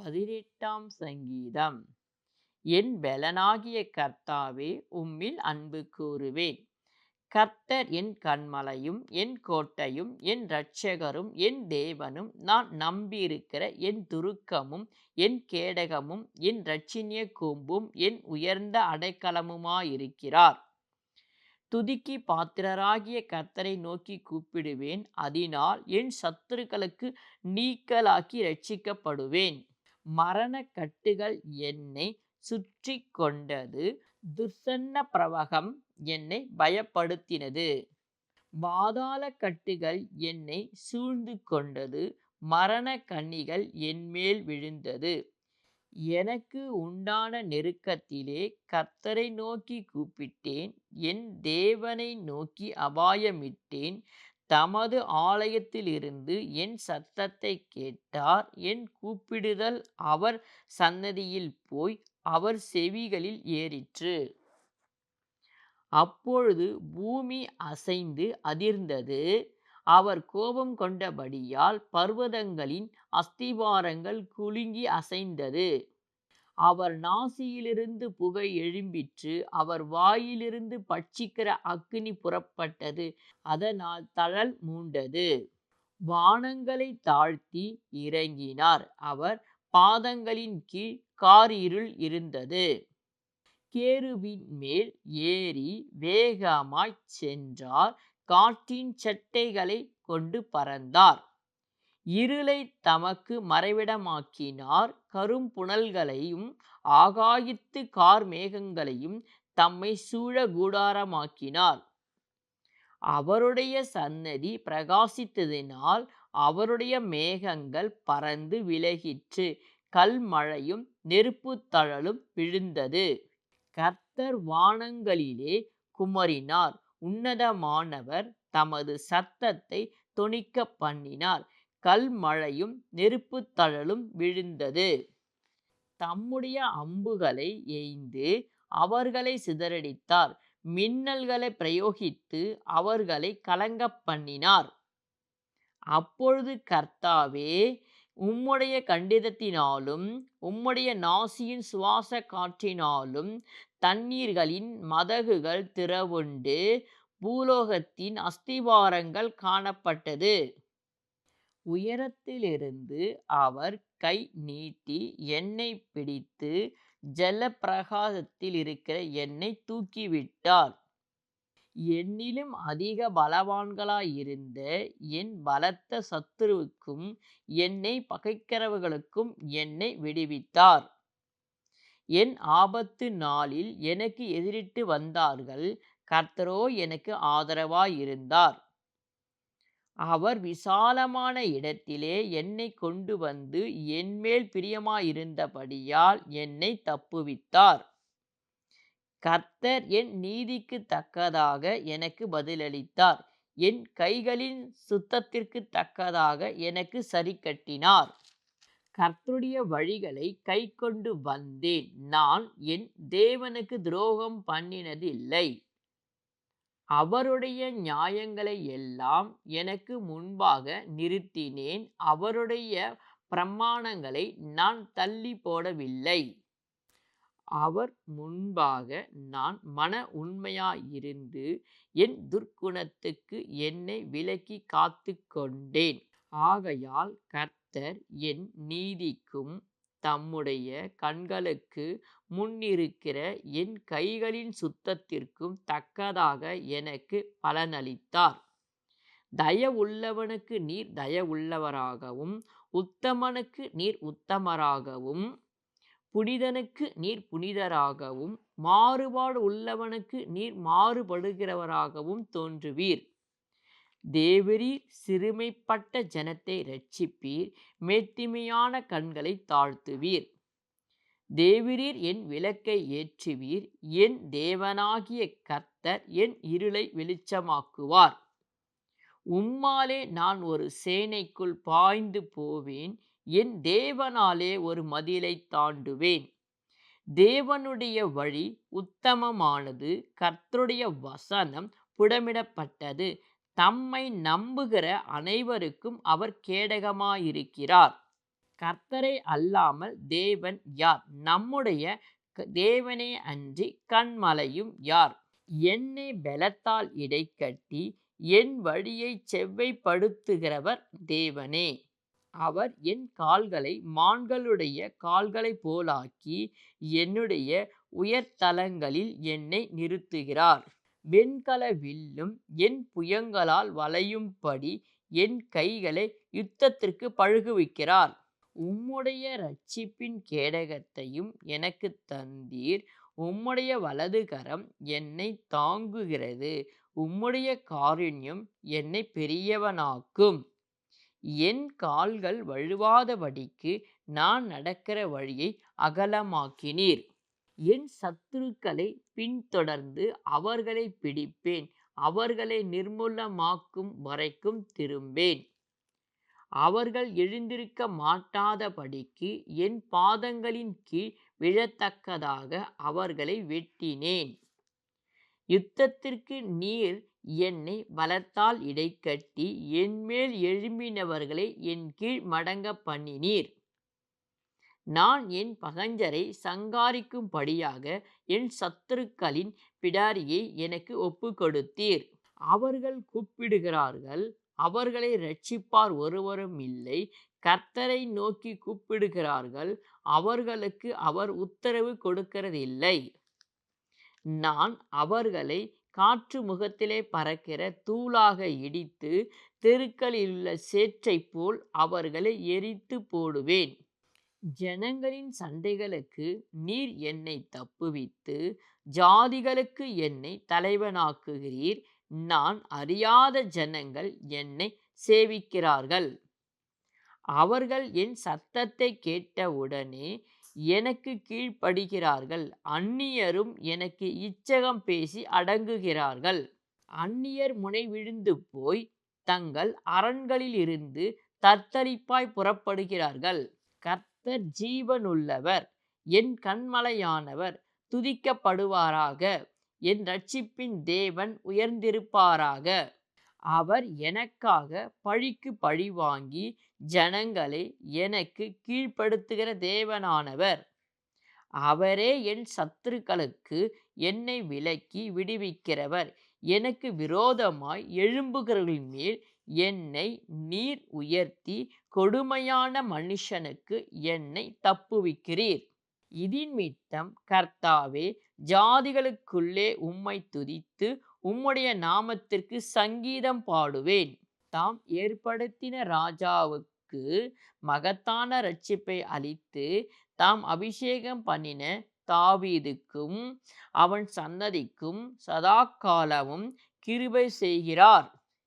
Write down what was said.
18ஆம் சங்கீதம். என் பெலனாகிய கர்த்தாவே, உம்மில் அன்பு கூறுவேன். கர்த்தர் என் கன்மலையும் என் கோட்டையும் என் இரட்சகரும் என் தேவனும், நான் நம்பியிருக்கிற என் துருக்கமும் என் கேடகமும் என் இரட்சணிய கூம்பும் என் உயர்ந்த அடைக்கலமுமாயிருக்கிறார். துதிக்கு பாத்திரராகிய கர்த்தரை நோக்கி கூப்பிடுவேன். அதனால் என் சத்துருக்களுக்கு நீக்கலாக்கி இரட்சிக்கப்படுவேன். மரண கட்டுகள் என்னை சுற்றி கொண்டது, துர்சன்ன பிரவகம் என்னை பயப்படுத்தினது. பாதாள கட்டுகள் என்னை சூழ்ந்து கொண்டது, மரண கண்ணிகள் என்மேல் விழுந்தது. எனக்கு உண்டான நெருக்கத்திலே கர்த்தரை நோக்கி கூப்பிட்டேன். என் தேவனை நோக்கி அபாயமிட்டேன். தமது ஆலயத்திலிருந்து என் சத்தத்தை கேட்டார். என் கூப்பிடுதல் அவர் சந்நிதியில் போய் அவர் செவிகளில் ஏறிற்று. அப்பொழுது பூமி அசைந்து அதிர்ந்தது. அவர் கோபம் கொண்டபடியால் பர்வதங்களின் அஸ்திபாரங்கள் குலுங்கி அசைந்தது. அவர் நாசியிலிருந்து புகை எழும்பிற்று. அவர் வாயிலிருந்து பட்சிக்கிற அக்கினி புறப்பட்டது. அதனால் தழல் மூண்டது. வானங்களை தாழ்த்தி இறங்கினார். அவர் பாதங்களின் கீழ் காரிருள் இருந்தது. கேருபின் மேல் ஏறி வேகமாய்ச் சென்றார். காற்றின் சட்டைகளை கொண்டு பறந்தார். இருளை தமக்கு மறைவிடமாக்கினார். கரும்புனல்களையும் ஆகாயத்து கார் மேகங்களையும் தம்மை சூழ கூடாரமாக்கினார். அவருடைய சந்நிதி பிரகாசித்ததினால் அவருடைய மேகங்கள் பறந்து விலகிற்று. கல்மழையும் நெருப்புத் தழலும் விழுந்தது. கர்த்தர் வானங்களிலே குமரினார். உன்னதமானவர் தமது சத்தத்தை தொனிக்க பண்ணினார். கல்மழையும் நெருப்புத் தழலும் விழுந்தது. தம்முடைய அம்புகளை எய்து அவர்களை சிதறடித்தார். மின்னல்களை பிரயோகித்து அவர்களை கலங்கப் பண்ணினார். அப்பொழுது கர்த்தாவே, உம்முடைய கண்டிதத்தினாலும் உம்முடைய நாசியின் சுவாச காற்றினாலும் தண்ணீர்களின் மதகுகள் திறவுண்டு பூலோகத்தின் அஸ்திபாரங்கள் காணப்பட்டது. உயரத்திலிருந்து அவர் கை நீட்டி என்னை பிடித்து ஜலப்பிரகாசத்தில் இருக்கிற என்னை தூக்கிவிட்டார். என்னிலும் அதிக பலவான்களாயிருந்த என் பலத்த சத்துருவுக்கும் என்னை பகைக்கிறவர்களுக்கும் என்னை விடுவித்தார். என் ஆபத்து நாளில் எனக்கு எதிரிட்டு வந்தார்கள். கர்த்தரோ எனக்கு ஆதரவாயிருந்தார். அவர் விசாலமான இடத்திலே என்னை கொண்டு வந்து என்மேல் பிரியமாயிருந்தபடியால் என்னை தப்புவித்தார். கர்த்தர் என் நீதிக்கு தக்கதாக எனக்கு பதிலளித்தார். என் கைகளின் சுத்தத்திற்கு தக்கதாக எனக்கு சரிக்கட்டினார். கர்த்தருடைய வழிகளை கைக்கொண்டு வந்தேன். நான் என் தேவனுக்கு துரோகம் பண்ணினதில்லை. அவருடைய நியாயங்களை எல்லாம் எனக்கு முன்பாக நிறுத்தினேன். அவருடைய பிரமாணங்களை நான் தள்ளி போடவில்லை. அவர் முன்பாக நான் மன உண்மையாயிருந்து என் துர்க்குணத்துக்கு என்னை விலக்கி காத்து கொண்டேன். ஆகையால் கர்த்தர் என் நீதிக்கும் தம்முடைய கண்களுக்கு முன்னிருக்கிற என் கைகளின் சுத்தத்திற்கும் தக்கதாக எனக்கு பலனளித்தார். தயவுள்ளவனுக்கு நீர் தயவுள்ளவராகவும் உத்தமனுக்கு நீர் உத்தமராகவும் புனிதனுக்கு நீர் புனிதராகவும் மாறுபாடு உள்ளவனுக்கு நீர் மாறுபடுகிறவராகவும் தோன்றுவீர். தேவரீர் சிறுமைப்பட்ட ஜனத்தை இரட்சிப்பீர். மேட்டிமையான கண்களை தாழ்த்துவீர். தேவரீர் என் விளக்கை ஏற்றுவீர். என் தேவனாகிய கர்த்தர் என் இருளை வெளிச்சமாக்குவார். உம்மாலே நான் ஒரு சேனைக்குள் பாய்ந்து போவேன். என் தேவனாலே ஒரு மதிலை தாண்டுவேன். தேவனுடைய வழி உத்தமமானது. கர்த்தருடைய வசனம் புடமிடப்பட்டது. தம்மை நம்புகிற அனைவருக்கும் அவர் கேடகமாயிருக்கிறார். கர்த்தரை அல்லாமல் தேவன் யார்? நம்முடைய தேவனே அன்றி கன்மலையும் யார்? என்னை பெலத்தால் இடைக்கட்டி என் வழியைச் செவ்வைப்படுத்துகிறவர் தேவனே. அவர் என் கால்களை மான்களுடைய கால்களைப் போலாக்கி என்னுடைய உயர்தலங்களில் என்னை நிறுத்துகிறார். வெண்கல வில்லும் என் புயங்களால் வளையும்படி என் கைகளை யுத்தத்திற்கு பழகுவிக்கிறார். உம்முடைய இரட்சிப்பின் கேடகத்தையும் எனக்குத் தந்தீர். உம்முடைய வலதுகரம் என்னை தாங்குகிறது. உம்முடைய காருண்யம் என்னை பெரியவனாக்கும். என் கால்கள் வழுவாதபடிக்கு நான் நடக்கிற வழியை அகலமாக்கினீர். என் சத்துருக்களை பின்தொடர்ந்து அவர்களை பிடிப்பேன். அவர்களை நிர்மூலமாக்கும் வரைக்கும் திரும்பேன். அவர்கள் எழுந்திருக்க மாட்டாதபடிக்கு என் பாதங்களின் கீழ் விழத்தக்கதாக அவர்களை வெட்டினேன். யுத்தத்திற்கு நீர் என்னை பலத்தால் இடைக்கட்டி என்மேல் எழும்பினவர்களை என் கீழ் மடங்க பண்ணினீர். நான் என் பகஞ்சரை சங்காரிக்கும்படியாக என் சத்துருக்களின் பிடாரியை எனக்கு ஒப்புக்கொடுத்தீர். அவர்கள் கூப்பிடுகிறார்கள், அவர்களை இரட்சிப்பார் ஒருவரும் இல்லை. கர்த்தரை நோக்கி கூப்பிடுகிறார்கள், அவர்களுக்கு அவர் உத்தரவு கொடுக்கிறதில்லை. நான் அவர்களை காற்று முகத்திலே பறக்கிற தூளாக இடித்து தெருக்களிலுள்ள சேற்றைப் போல் அவர்களை எரித்து போடுவேன். ஜனங்களின் சண்டைகளுக்கு நீர் என்னை தப்புவித்து ஜாதிகளுக்கு என்னை தலைவனாக்குகிறீர். நான் அறியாத ஜனங்கள் என்னை சேவிக்கிறார்கள். அவர்கள் என் சத்தத்தை கேட்டவுடனே எனக்கு கீழ்ப்படுகிறார்கள். அந்நியரும் எனக்கு இச்சகம் பேசி அடங்குகிறார்கள். அந்நியர் முனைவிழுந்து போய் தங்கள் அரண்களிலிருந்து தத்தளிப்பாய் புறப்படுகிறார்கள். கர்த்தர் ஜீவனுள்ளவர், என் கன்மலையானவர் துதிக்கப்படுவாராக. என் இரட்சிப்பின் தேவன் உயர்ந்திருப்பாராக. அவர் எனக்காக பழிக்கு பழி வாங்கி ஜனங்களை எனக்கு கீழ்ப்படுத்துகிற தேவனானவர். அவரே என் சத்துருக்களுக்கு என்னை விலக்கி விடுவிக்கிறவர். எனக்கு விரோதமாய் எழும்புகிறவர்களின் மேல் என்னை நீர் உயர்த்தி கொடுமையான மனுஷனுக்கு என்னை தப்புவிக்கிறீர். இதினிமித்தம் கர்த்தாவே, ஜாதிகளுக்குள்ளே உம்மை துதித்து உம்முடைய நாமத்திற்கு சங்கீதம் பாடுவேன். தாம் ஏற்படுத்தின ராஜாவுக்கு மகத்தான இரட்சிப்பை அளித்து தாம் அபிஷேகம் பண்ணின தாவீதுக்கும் அவன் சந்ததிக்கும் சதா காலமும் கிருபை செய்கிறார்.